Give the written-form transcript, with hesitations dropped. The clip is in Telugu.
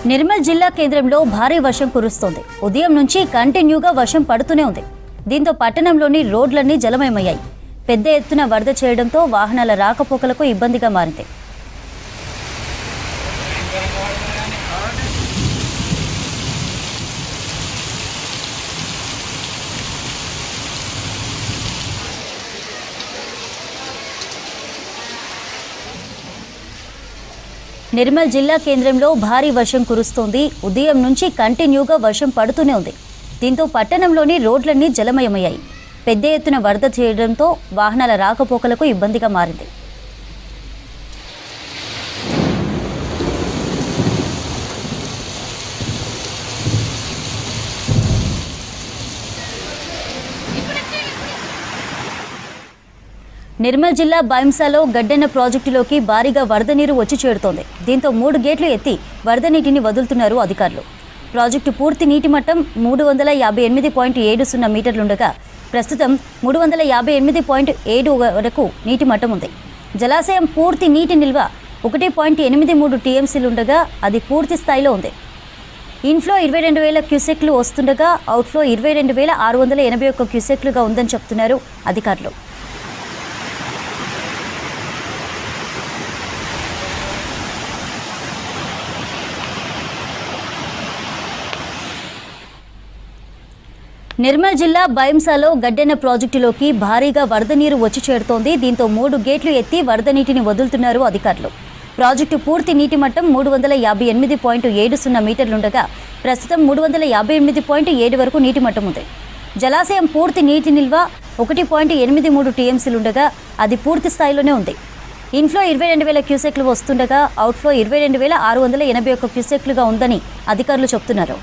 నిర్మల్ జిల్లా కేంద్రంలో భారీ వర్షం కురుస్తోంది. ఉదయం నుంచి కంటిన్యూగా వర్షం పడుతూనే ఉంది. దీంతో పట్టణంలోని రోడ్లన్నీ జలమయమయ్యాయి. పెద్ద ఎత్తున వరద చేయడంతో వాహనాల రాకపోకలకు ఇబ్బందిగా మారింది. నిర్మల్ జిల్లా కేంద్రంలో భారీ వర్షం కురుస్తోంది. ఉదయం నుంచి కంటిన్యూగా వర్షం పడుతూనే ఉంది. దీంతో పట్టణంలోని రోడ్లన్నీ జలమయమయ్యాయి. పెద్ద ఎత్తున వరద చేయడంతో వాహనాల రాకపోకలకు ఇబ్బందిగా మారింది. నిర్మల్ జిల్లా బైంసాలో గడ్డెన్న ప్రాజెక్టులోకి భారీగా వరద నీరు వచ్చి చేరుతోంది. దీంతో 3 గేట్లు ఎత్తి వరద నీటిని వదులుతున్నారు అధికారులు. ప్రాజెక్టు పూర్తి నీటి మట్టం 358.70 మీటర్లుండగా ప్రస్తుతం 358.7 వరకు నీటి మట్టం ఉంది. జలాశయం పూర్తి నీటి నిల్వ 1.83 టీఎంసీలుండగా అది పూర్తి స్థాయిలో ఉంది. ఇన్ఫ్లో 22,000 క్యూసెక్లు వస్తుండగా అవుట్ఫ్లో 22,681 క్యూసెక్లుగా ఉందని చెప్తున్నారు అధికారులు. నిర్మల్ జిల్లా బైంసాలో గడ్డెన్న ప్రాజెక్టులోకి భారీగా వరద నీరు వచ్చి చేరుతోంది. దీంతో 3 గేట్లు ఎత్తి వరద నీటిని వదులుతున్నారు అధికారులు. ప్రాజెక్టు పూర్తి నీటి మట్టం 358.70 మీటర్లుండగా ప్రస్తుతం 358.7 వరకు నీటి మట్టం ఉంది. జలాశయం పూర్తి నీటి నిల్వ 1.83 టీఎంసీలుండగా అది పూర్తి స్థాయిలోనే ఉంది. ఇన్ఫ్లో 22,000 క్యూసెక్లు వస్తుండగా అవుట్ఫ్లో 22,681 క్యూసెక్లుగా ఉందని అధికారులు చెబుతున్నారు.